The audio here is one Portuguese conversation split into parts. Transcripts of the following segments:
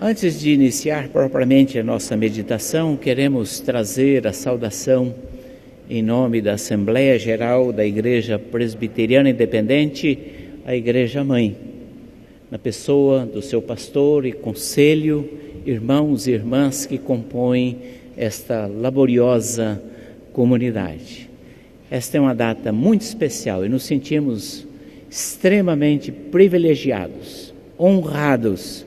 Antes de iniciar propriamente a nossa meditação, queremos trazer a saudação em nome da Assembleia Geral da Igreja Presbiteriana Independente, a Igreja Mãe, na pessoa do seu pastor e conselho, irmãos e irmãs que compõem esta laboriosa comunidade. Esta é uma data muito especial e nos sentimos extremamente privilegiados, honrados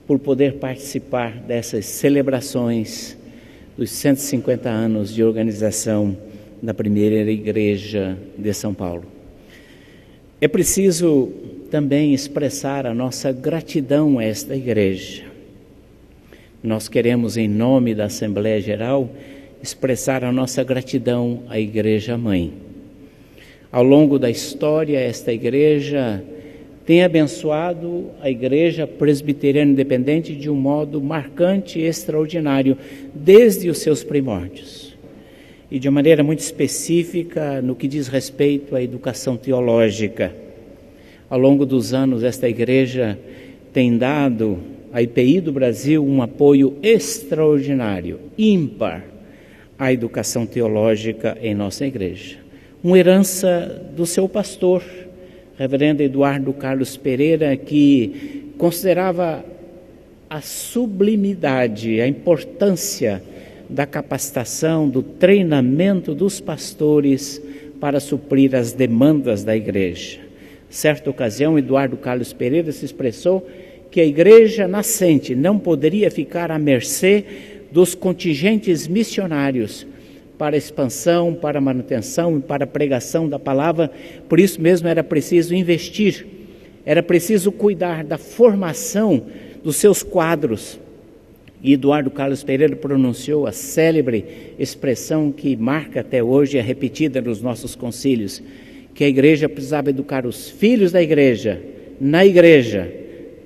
por poder participar dessas celebrações dos 150 anos de organização da primeira igreja de São Paulo. É preciso também expressar a nossa gratidão a esta igreja. Nós queremos, em nome da Assembleia Geral, expressar a nossa gratidão à Igreja Mãe. Ao longo da história, esta igreja tem abençoado a Igreja Presbiteriana Independente de um modo marcante e extraordinário, desde os seus primórdios. E de uma maneira muito específica no que diz respeito à educação teológica. Ao longo dos anos, esta igreja tem dado à IPI do Brasil um apoio extraordinário, ímpar, à educação teológica em nossa igreja. Uma herança do seu pastor, reverendo Eduardo Carlos Pereira, que considerava a sublimidade, a importância da capacitação, do treinamento dos pastores para suprir as demandas da igreja. Certa ocasião, Eduardo Carlos Pereira se expressou que a igreja nascente não poderia ficar à mercê dos contingentes missionários para a expansão, para a manutenção e para a pregação da palavra. Por isso mesmo era preciso investir, era preciso cuidar da formação dos seus quadros. E Eduardo Carlos Pereira pronunciou a célebre expressão que marca até hoje, é repetida nos nossos concílios, que a igreja precisava educar os filhos da igreja, na igreja,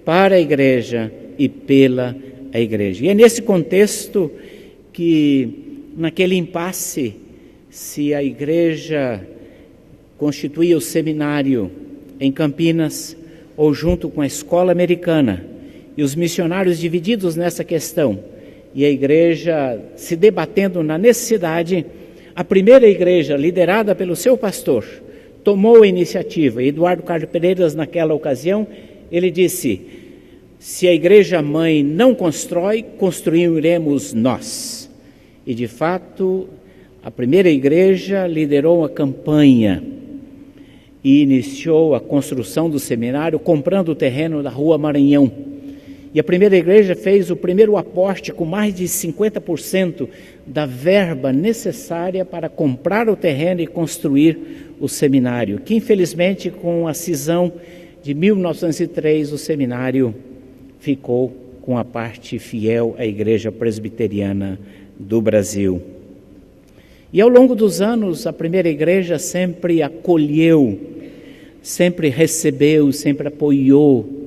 para a igreja e pela a igreja. E é nesse contexto que, naquele impasse, se a igreja constituía o seminário em Campinas ou junto com a escola americana, e os missionários divididos nessa questão, e a igreja se debatendo na necessidade, a primeira igreja, liderada pelo seu pastor, tomou a iniciativa. E Eduardo Carlos Pereira, naquela ocasião, ele disse: se a igreja mãe não constrói, construiremos nós. E de fato, a primeira igreja liderou a campanha e iniciou a construção do seminário, comprando o terreno da Rua Maranhão. E a primeira igreja fez o primeiro aporte com mais de 50% da verba necessária para comprar o terreno e construir o seminário, que infelizmente com a cisão de 1903 o seminário ficou com a parte fiel à Igreja Presbiteriana do Brasil. E ao longo dos anos, a primeira igreja sempre acolheu, sempre recebeu, sempre apoiou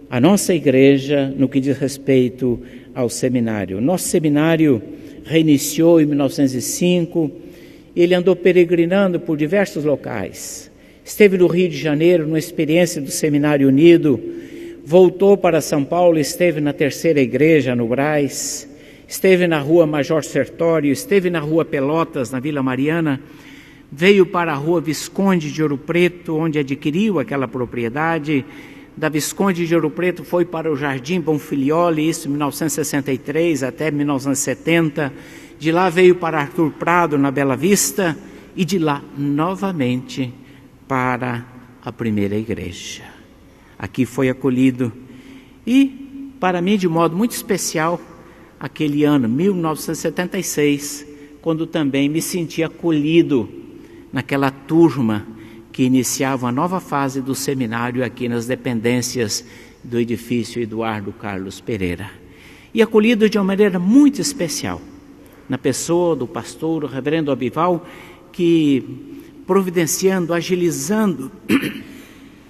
a nossa igreja no que diz respeito ao seminário. Nosso seminário reiniciou em 1905, ele andou peregrinando por diversos locais. Esteve no Rio de Janeiro, numa experiência do Seminário Unido, voltou para São Paulo, esteve na terceira igreja, no Brás, esteve na Rua Major Sertório, esteve na Rua Pelotas, na Vila Mariana, veio para a Rua Visconde de Ouro Preto, onde adquiriu aquela propriedade. Da Visconde de Ouro Preto foi para o Jardim Bonfilioli, isso em 1963 até 1970. De lá veio para Arthur Prado, na Bela Vista, e de lá novamente para a primeira igreja. Aqui foi acolhido e, para mim, de modo muito especial, aquele ano, 1976, quando também me senti acolhido naquela turma que iniciava a nova fase do seminário aqui nas dependências do edifício Eduardo Carlos Pereira. E acolhido de uma maneira muito especial, na pessoa do pastor, o reverendo Abival, que providenciando, agilizando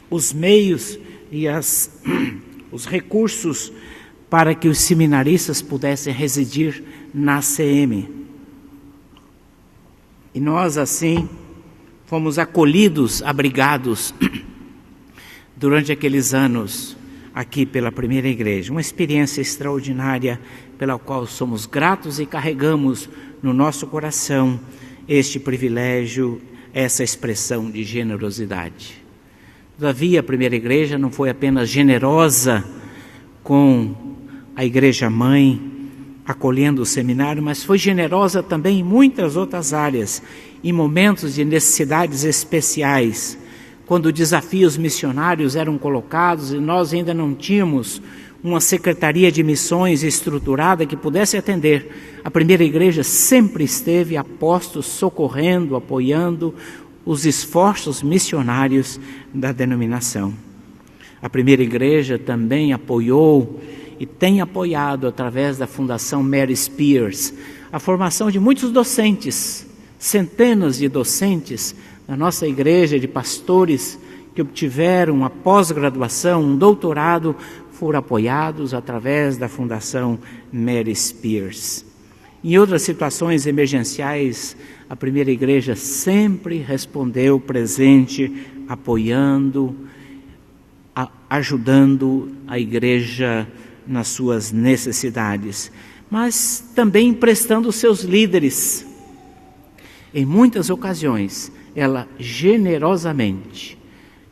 os meios e os recursos para que os seminaristas pudessem residir na ACM. E nós, assim, fomos acolhidos, abrigados durante aqueles anos aqui pela primeira igreja. Uma experiência extraordinária pela qual somos gratos e carregamos no nosso coração este privilégio, essa expressão de generosidade. Todavia, a primeira igreja não foi apenas generosa com a igreja mãe, acolhendo o seminário, mas foi generosa também em muitas outras áreas, em momentos de necessidades especiais, quando desafios missionários eram colocados e nós ainda não tínhamos uma secretaria de missões estruturada que pudesse atender. A primeira igreja sempre esteve a postos, socorrendo, apoiando os esforços missionários da denominação. A primeira igreja também apoiou e tem apoiado, através da Fundação Mary Spears, a formação de muitos docentes, centenas de docentes na nossa igreja, de pastores que obtiveram uma pós-graduação, um doutorado, foram apoiados através da Fundação Mary Spears. Em outras situações emergenciais, a primeira igreja sempre respondeu presente, apoiando, ajudando a igreja nas suas necessidades, mas também emprestando seus líderes. Em muitas ocasiões, ela generosamente,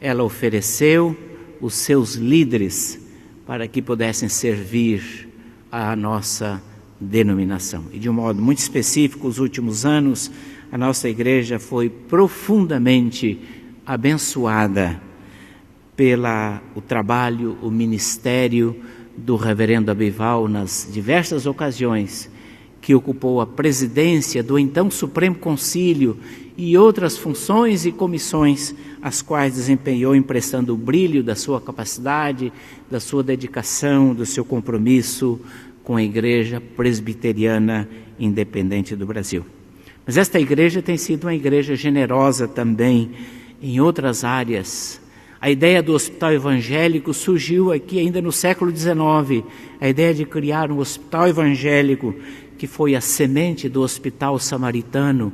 ela ofereceu os seus líderes para que pudessem servir a nossa denominação. E de um modo muito específico, os últimos anos, a nossa igreja foi profundamente abençoada pelo trabalho, o ministério do reverendo Abival nas diversas ocasiões que ocupou a presidência do então Supremo Concílio e outras funções e comissões as quais desempenhou, emprestando o brilho da sua capacidade, da sua dedicação, do seu compromisso com a Igreja Presbiteriana Independente do Brasil. Mas esta igreja tem sido uma igreja generosa também em outras áreas. A ideia do hospital evangélico surgiu aqui ainda no século XIX, a ideia de criar um hospital evangélico que foi a semente do Hospital Samaritano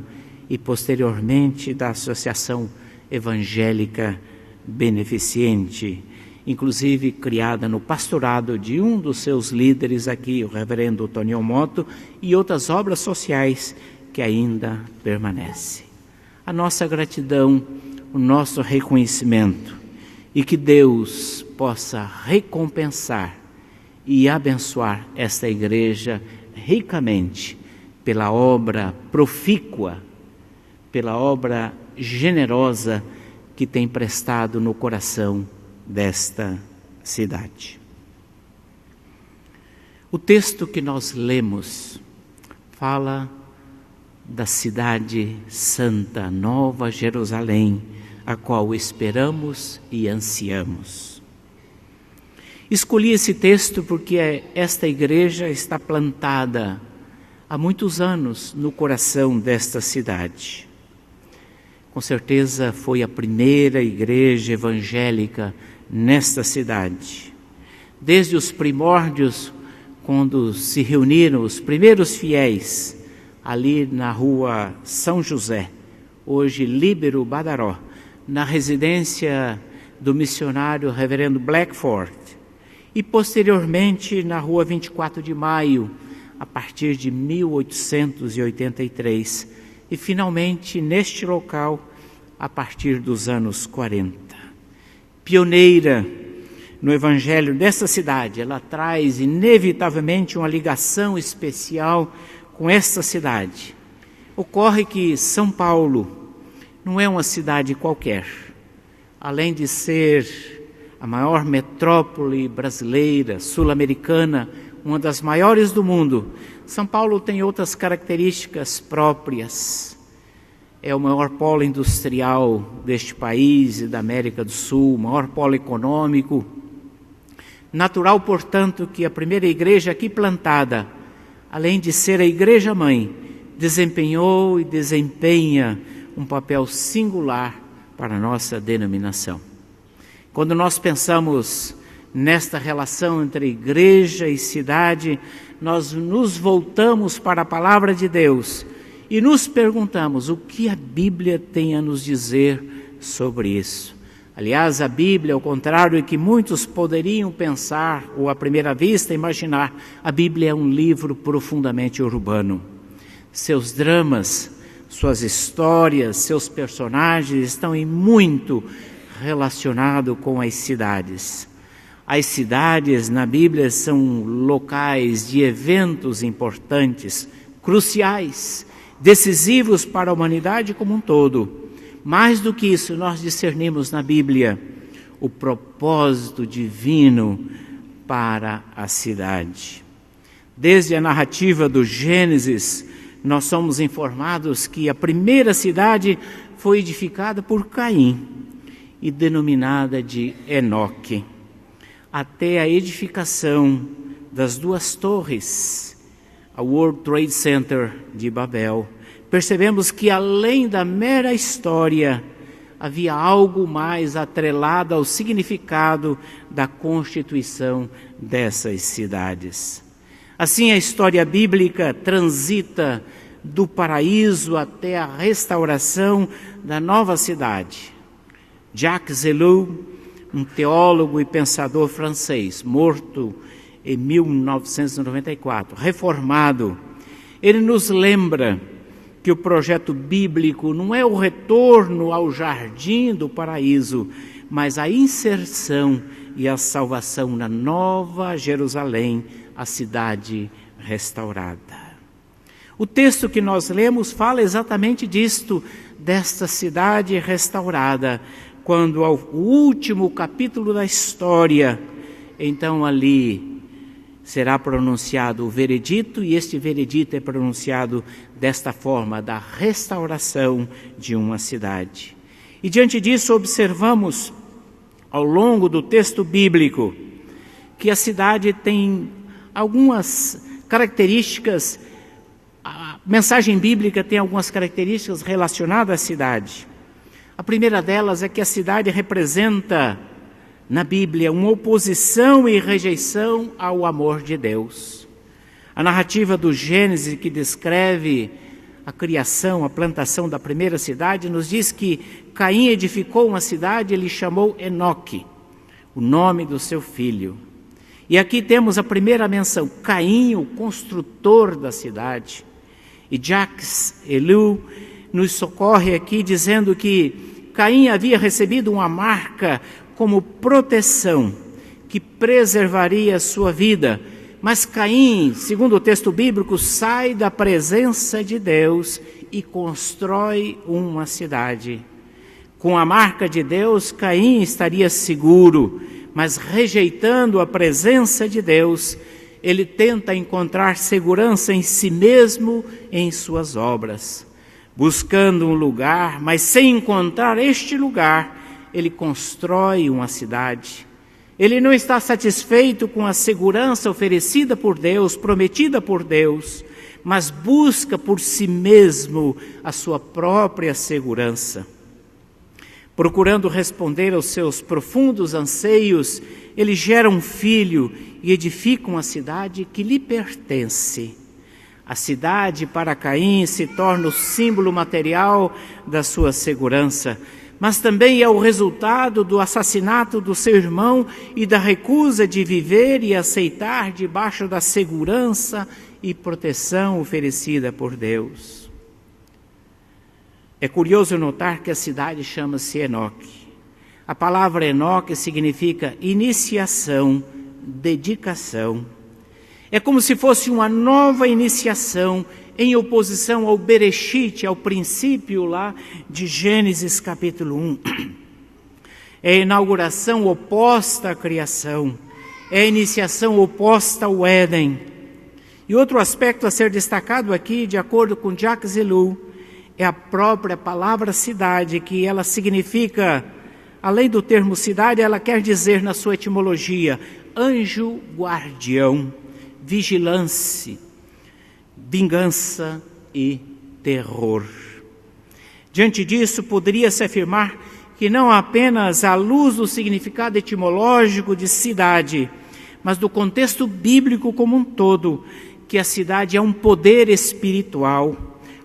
e posteriormente da Associação Evangélica Beneficente, inclusive criada no pastorado de um dos seus líderes aqui, o reverendo Tonio Moto, e outras obras sociais que ainda permanecem. A nossa gratidão, o nosso reconhecimento, e que Deus possa recompensar e abençoar esta igreja ricamente pela obra profícua, pela obra generosa que tem prestado no coração desta cidade. O texto que nós lemos fala da cidade santa, Nova Jerusalém, a qual esperamos e ansiamos. Escolhi esse texto porque esta igreja está plantada há muitos anos no coração desta cidade. Com certeza foi a primeira igreja evangélica nesta cidade. Desde os primórdios, quando se reuniram os primeiros fiéis ali na rua São José, hoje Líbero Badaró, na residência do missionário reverendo Blackford, e posteriormente na rua 24 de Maio, a partir de 1883, e finalmente neste local a partir dos anos 40. Pioneira no evangelho dessa cidade, ela traz inevitavelmente uma ligação especial com esta cidade. Ocorre que São Paulo não é uma cidade qualquer. Além de ser a maior metrópole brasileira, sul-americana, uma das maiores do mundo, São Paulo tem outras características próprias. É o maior polo industrial deste país e da América do Sul, o maior polo econômico. Natural, portanto, que a primeira igreja aqui plantada, além de ser a igreja-mãe, desempenhou e desempenha um papel singular para a nossa denominação. Quando nós pensamos nesta relação entre igreja e cidade, nós nos voltamos para a palavra de Deus e nos perguntamos o que a Bíblia tem a nos dizer sobre isso. A Aliás, a Bíblia, ao contrário do que muitos poderiam pensar ou à primeira vista imaginar, a Bíblia é um livro profundamente urbano. Seus dramas, suas histórias, seus personagens estão em muito relacionados com as cidades. As cidades na Bíblia são locais de eventos importantes, cruciais, decisivos para a humanidade como um todo. Mais do que isso, nós discernimos na Bíblia o propósito divino para a cidade. Desde a narrativa do Gênesis, nós somos informados que a primeira cidade foi edificada por Caim e denominada de Enoque, até a edificação das duas torres, a World Trade Center de Babel. Percebemos que além da mera história, havia algo mais atrelado ao significado da constituição dessas cidades. Assim, a história bíblica transita do paraíso até a restauração da nova cidade. Jacques Ellul, um teólogo e pensador francês, morto em 1994, reformado, ele nos lembra que o projeto bíblico não é o retorno ao jardim do paraíso, mas a inserção e a salvação na Nova Jerusalém, a cidade restaurada. O texto que nós lemos fala exatamente disto, desta cidade restaurada, quando ao último capítulo da história, então ali será pronunciado o veredito, e este veredito é pronunciado desta forma, da restauração de uma cidade. E diante disso observamos, ao longo do texto bíblico, que a cidade tem algumas características, a mensagem bíblica tem algumas características relacionadas à cidade. A primeira delas é que a cidade representa, na Bíblia, uma oposição e rejeição ao amor de Deus. A narrativa do Gênesis, que descreve a criação, a plantação da primeira cidade, nos diz que Caim edificou uma cidade e ele chamou Enoque, o nome do seu filho. E aqui temos a primeira menção, Caim, o construtor da cidade. E Jacques Ellul nos socorre aqui dizendo que Caim havia recebido uma marca como proteção que preservaria a sua vida. Mas Caim, segundo o texto bíblico, sai da presença de Deus e constrói uma cidade. Com a marca de Deus, Caim estaria seguro, mas rejeitando a presença de Deus, ele tenta encontrar segurança em si mesmo e em suas obras. Buscando um lugar, mas sem encontrar este lugar, ele constrói uma cidade. Ele não está satisfeito com a segurança oferecida por Deus, prometida por Deus, mas busca por si mesmo a sua própria segurança. Procurando responder aos seus profundos anseios, ele gera um filho e edifica uma cidade que lhe pertence. A cidade, para Caim, se torna o símbolo material da sua segurança, mas também é o resultado do assassinato do seu irmão e da recusa de viver e aceitar debaixo da segurança e proteção oferecida por Deus. É curioso notar que a cidade chama-se Enoque. A palavra Enoque significa iniciação, dedicação. É como se fosse uma nova iniciação em oposição ao Bereshit, ao princípio lá de Gênesis capítulo 1. É a inauguração oposta à criação, é a iniciação oposta ao Éden. E outro aspecto a ser destacado aqui, de acordo com Jacques Ellul, é a própria palavra cidade, que ela significa, além do termo cidade, ela quer dizer na sua etimologia, anjo guardião, vigilância, vingança e terror. Diante disso, poderia-se afirmar que não apenas à luz do significado etimológico de cidade, mas do contexto bíblico como um todo, que a cidade é um poder espiritual,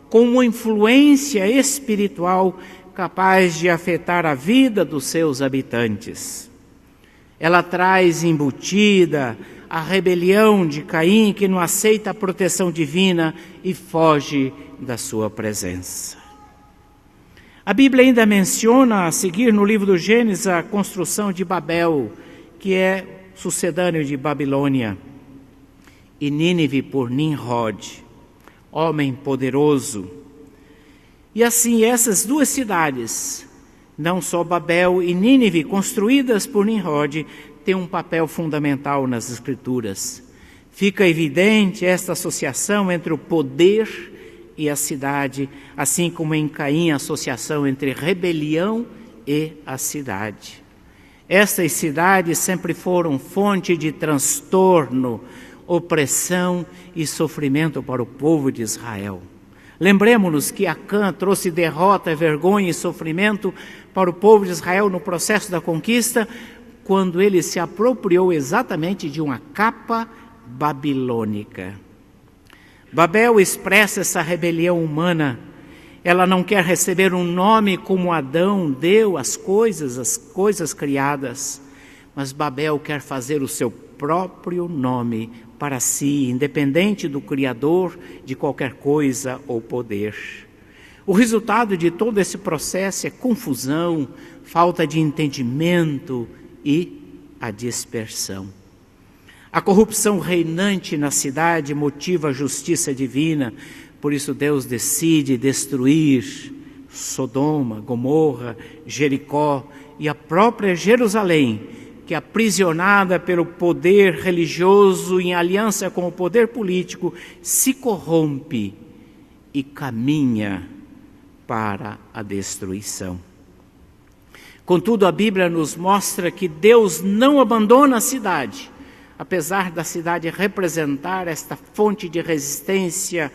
com uma influência espiritual capaz de afetar a vida dos seus habitantes. Ela traz embutida a rebelião de Caim, que não aceita a proteção divina e foge da sua presença. A Bíblia ainda menciona, a seguir no livro do Gênesis, a construção de Babel, que é sucedâneo de Babilônia, e Nínive por Nimrod, homem poderoso. E assim, essas duas cidades, não só Babel e Nínive, construídas por Nimrod, têm um papel fundamental nas Escrituras. Fica evidente esta associação entre o poder e a cidade, assim como em Caim a associação entre rebelião e a cidade. Estas cidades sempre foram fonte de transtorno, opressão e sofrimento para o povo de Israel. Lembremos-nos que Acã trouxe derrota, vergonha e sofrimento para o povo de Israel no processo da conquista, quando ele se apropriou exatamente de uma capa babilônica. Babel expressa essa rebelião humana. Ela não quer receber um nome como Adão deu às coisas criadas, mas Babel quer fazer o seu próprio nome para si, independente do Criador de qualquer coisa ou poder. O resultado de todo esse processo é confusão, falta de entendimento e a dispersão. A corrupção reinante na cidade motiva a justiça divina, por isso Deus decide destruir Sodoma, Gomorra, Jericó e a própria Jerusalém, que aprisionada pelo poder religioso em aliança com o poder político, se corrompe e caminha para a destruição. Contudo, a Bíblia nos mostra que Deus não abandona a cidade, apesar da cidade representar esta fonte de resistência,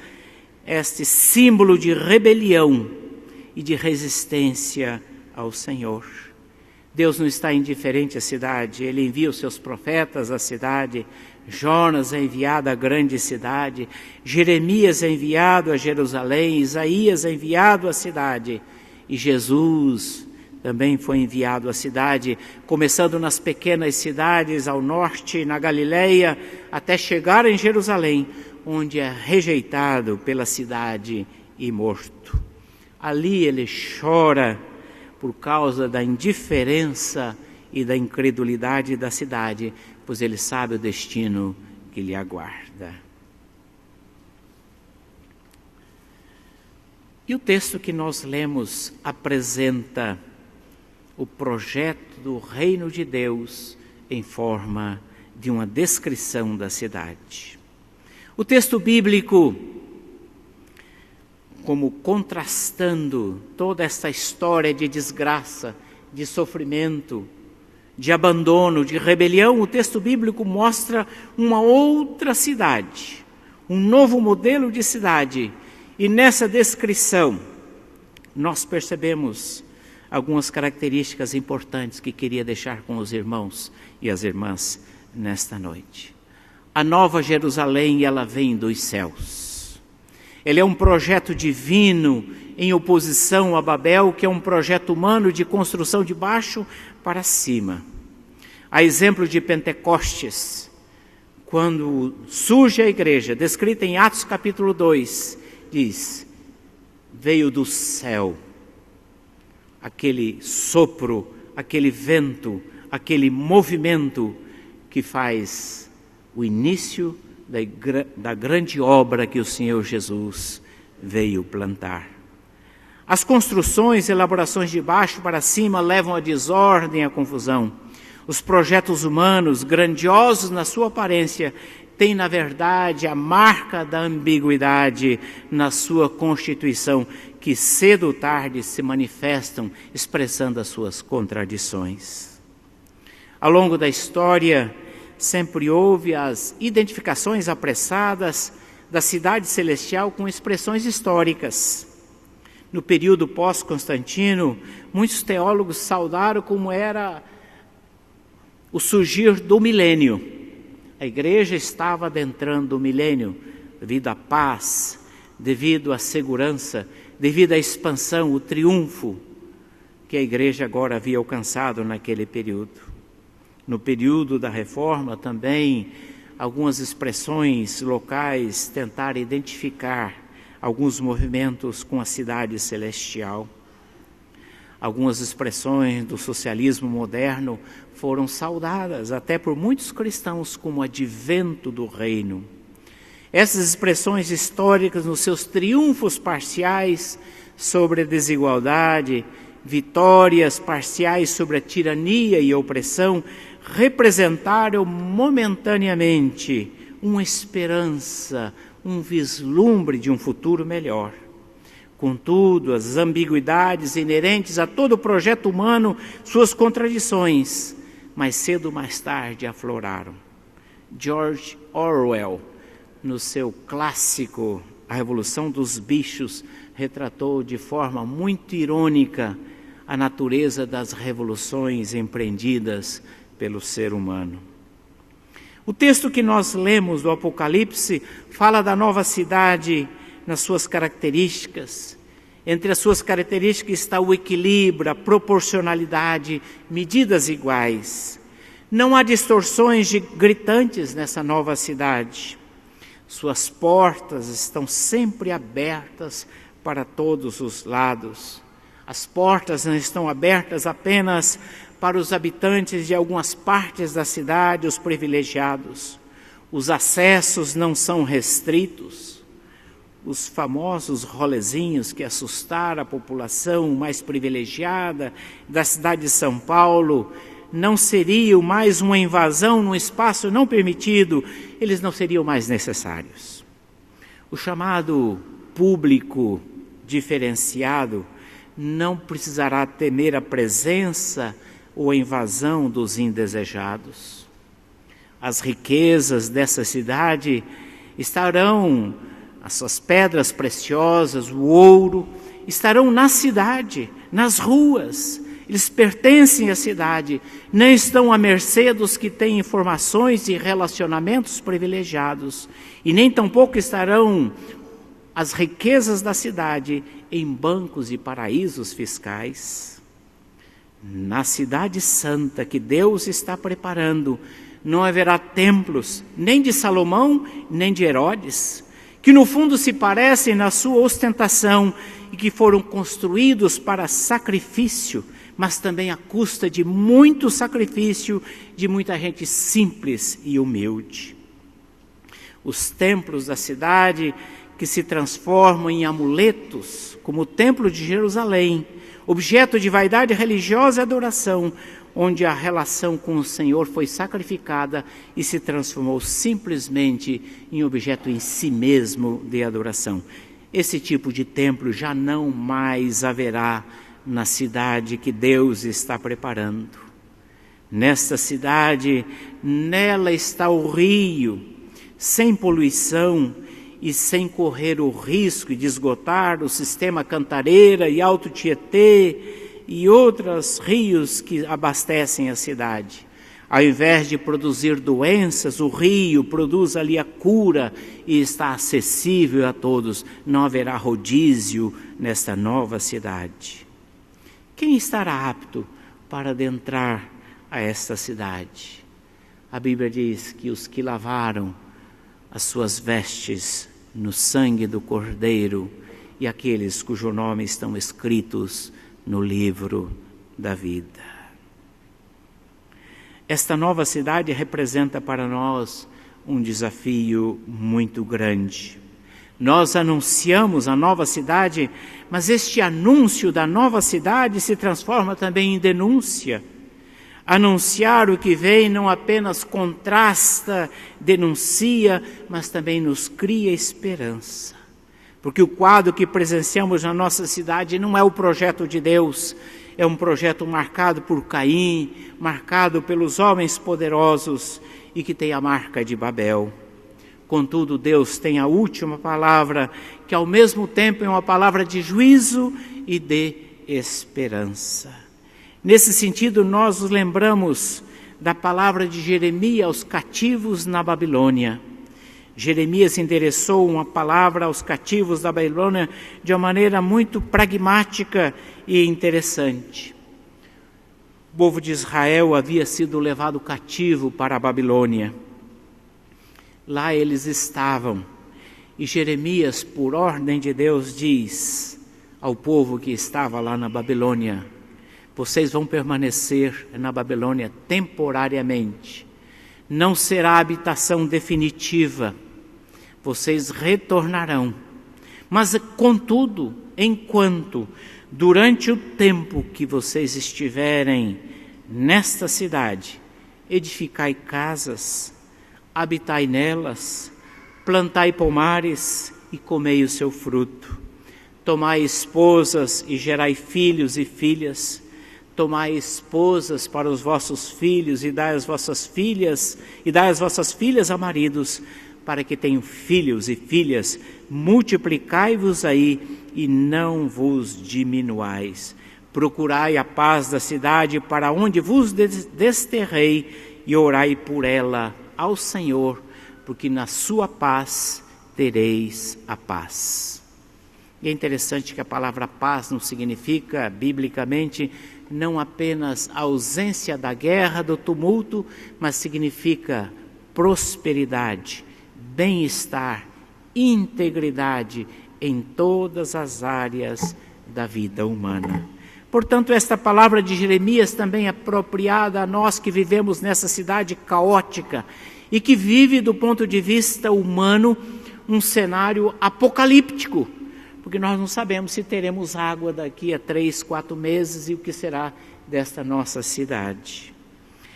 este símbolo de rebelião e de resistência ao Senhor. Deus não está indiferente à cidade, Ele envia os seus profetas à cidade. Jonas é enviado à grande cidade, Jeremias é enviado a Jerusalém, Isaías é enviado à cidade, e Jesus também foi enviado à cidade, começando nas pequenas cidades ao norte, na Galileia, até chegar em Jerusalém, onde é rejeitado pela cidade e morto. Ali ele chora por causa da indiferença e da incredulidade da cidade, pois ele sabe o destino que lhe aguarda. E o texto que nós lemos apresenta o projeto do reino de Deus em forma de uma descrição da cidade. O texto bíblico, como contrastando toda esta história de desgraça, de sofrimento, de abandono, de rebelião, o texto bíblico mostra uma outra cidade, um novo modelo de cidade. E nessa descrição, nós percebemos algumas características importantes que queria deixar com os irmãos e as irmãs nesta noite. A Nova Jerusalém, ela vem dos céus. Ele é um projeto divino em oposição a Babel, que é um projeto humano de construção de baixo para cima. A exemplo de Pentecostes, quando surge a igreja, descrita em Atos capítulo 2, diz: veio do céu aquele sopro, aquele vento, aquele movimento que faz o início da grande obra que o Senhor Jesus veio plantar. As construções, elaborações de baixo para cima levam à desordem, à confusão. Os projetos humanos, grandiosos na sua aparência, têm, na verdade, a marca da ambiguidade na sua constituição, que cedo ou tarde se manifestam expressando as suas contradições. Ao longo da história, sempre houve as identificações apressadas da cidade celestial com expressões históricas. No período pós-Constantino, muitos teólogos saudaram como era o surgir do milênio. A igreja estava adentrando o milênio devido à paz, devido à segurança, devido à expansão, o triunfo que a igreja agora havia alcançado naquele período. No período da Reforma também, algumas expressões locais tentaram identificar alguns movimentos com a cidade celestial. Algumas expressões do socialismo moderno foram saudadas até por muitos cristãos como advento do reino. Essas expressões históricas, nos seus triunfos parciais sobre a desigualdade, vitórias parciais sobre a tirania e a opressão, representaram momentaneamente uma esperança, um vislumbre de um futuro melhor. Contudo, as ambiguidades inerentes a todo o projeto humano, suas contradições, mais cedo ou mais tarde afloraram. George Orwell, no seu clássico A Revolução dos Bichos, retratou de forma muito irônica a natureza das revoluções empreendidas pelo ser humano. O texto que nós lemos do Apocalipse fala da nova cidade nas suas características. Entre as suas características está o equilíbrio, a proporcionalidade, medidas iguais. Não há distorções gritantes nessa nova cidade. Suas portas estão sempre abertas para todos os lados. As portas não estão abertas apenas para os habitantes de algumas partes da cidade, os privilegiados. Os acessos não são restritos. Os famosos rolezinhos que assustaram a população mais privilegiada da cidade de São Paulo não seriam mais uma invasão num espaço não permitido, eles não seriam mais necessários. O chamado público diferenciado não precisará temer a presença ou a invasão dos indesejados. As riquezas dessa cidade estarão, as suas pedras preciosas, o ouro, estarão na cidade, nas ruas. Eles pertencem à cidade, não estão à mercê dos que têm informações e relacionamentos privilegiados, e nem tampouco estarão as riquezas da cidade em bancos e paraísos fiscais. Na cidade santa que Deus está preparando, não haverá templos, nem de Salomão, nem de Herodes, que no fundo se parecem na sua ostentação e que foram construídos para sacrifício, mas também à custa de muito sacrifício de muita gente simples e humilde. Os templos da cidade que se transformam em amuletos, como o Templo de Jerusalém, objeto de vaidade religiosa e adoração, onde a relação com o Senhor foi sacrificada e se transformou simplesmente em objeto em si mesmo de adoração. Esse tipo de templo já não mais haverá na cidade que Deus está preparando. Nesta cidade, nela está o rio, sem poluição e sem correr o risco de esgotar o sistema Cantareira e Alto Tietê e outros rios que abastecem a cidade. Ao invés de produzir doenças, o rio produz ali a cura e está acessível a todos. Não haverá rodízio nesta nova cidade. Quem estará apto para adentrar a esta cidade? A Bíblia diz que os que lavaram as suas vestes no sangue do Cordeiro e aqueles cujo nome estão escritos no livro da vida. Esta nova cidade representa para nós um desafio muito grande. Nós anunciamos a nova cidade, mas este anúncio da nova cidade se transforma também em denúncia. Anunciar o que vem não apenas contrasta, denuncia, mas também nos cria esperança. Porque o quadro que presenciamos na nossa cidade não é o projeto de Deus, é um projeto marcado por Caim, marcado pelos homens poderosos e que tem a marca de Babel. Contudo, Deus tem a última palavra, que ao mesmo tempo é uma palavra de juízo e de esperança. Nesse sentido, nós nos lembramos da palavra de Jeremias aos cativos na Babilônia. Jeremias endereçou uma palavra aos cativos da Babilônia de uma maneira muito pragmática e interessante. O povo de Israel havia sido levado cativo para a Babilônia. Lá eles estavam. E Jeremias, por ordem de Deus, diz ao povo que estava lá na Babilônia: vocês vão permanecer na Babilônia temporariamente. Não será habitação definitiva. Vocês retornarão. Mas, contudo, durante o tempo que vocês estiverem nesta cidade, edificai casas, habitai nelas, plantai pomares e comei o seu fruto. Tomai esposas e gerai filhos e filhas. Tomai esposas para os vossos filhos e dai as vossas filhas a maridos, para que tenham filhos e filhas. Multiplicai-vos aí e não vos diminuais. Procurai a paz da cidade para onde vos desterrei e orai por ela ao Senhor, porque na sua paz tereis a paz. E é interessante que a palavra paz não significa, biblicamente, não apenas a ausência da guerra, do tumulto, mas significa prosperidade, bem-estar, integridade em todas as áreas da vida humana. Portanto, esta palavra de Jeremias também é apropriada a nós que vivemos nessa cidade caótica e que vive, do ponto de vista humano, um cenário apocalíptico, porque nós não sabemos se teremos água daqui a 3, 4 meses e o que será desta nossa cidade.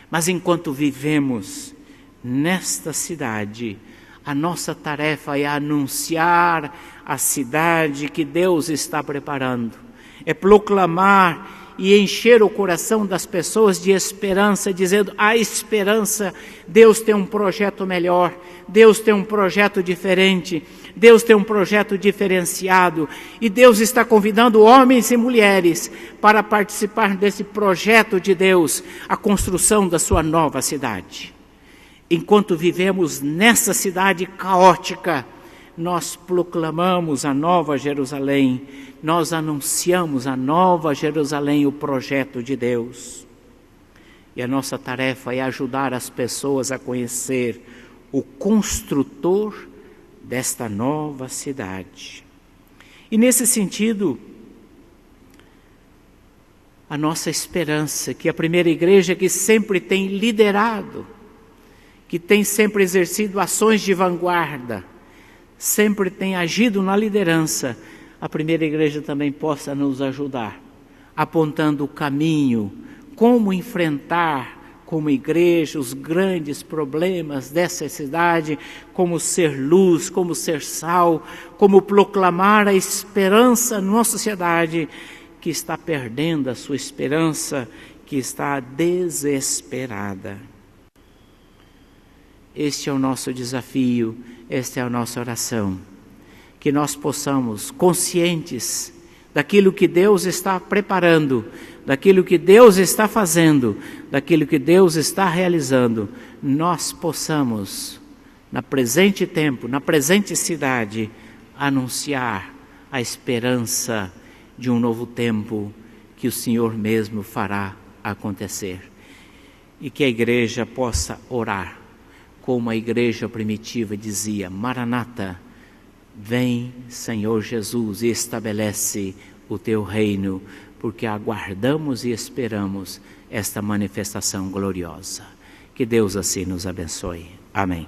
Mas enquanto vivemos nesta cidade, a nossa tarefa é anunciar a cidade que Deus está preparando, é proclamar e encher o coração das pessoas de esperança, dizendo: há esperança, Deus tem um projeto melhor, Deus tem um projeto diferente, Deus tem um projeto diferenciado, e Deus está convidando homens e mulheres para participar desse projeto de Deus, a construção da sua nova cidade. Enquanto vivemos nessa cidade caótica, nós proclamamos a Nova Jerusalém, nós anunciamos a Nova Jerusalém, o projeto de Deus. E a nossa tarefa é ajudar as pessoas a conhecer o construtor desta nova cidade. E nesse sentido, a nossa esperança, que a primeira igreja que sempre tem liderado, que tem sempre exercido ações de vanguarda, sempre tem agido na liderança, a primeira igreja também possa nos ajudar, apontando o caminho, como enfrentar como igreja os grandes problemas dessa cidade, como ser luz, como ser sal, como proclamar a esperança numa sociedade que está perdendo a sua esperança, que está desesperada. Este é o nosso desafio, esta é a nossa oração, que nós possamos, conscientes daquilo que Deus está preparando, daquilo que Deus está fazendo, daquilo que Deus está realizando, nós possamos, na presente tempo, na presente cidade, anunciar a esperança de um novo tempo que o Senhor mesmo fará acontecer. E que a igreja possa orar, como a igreja primitiva dizia: Maranata, vem Senhor Jesus e estabelece o teu reino, porque aguardamos e esperamos esta manifestação gloriosa. Que Deus assim nos abençoe. Amém.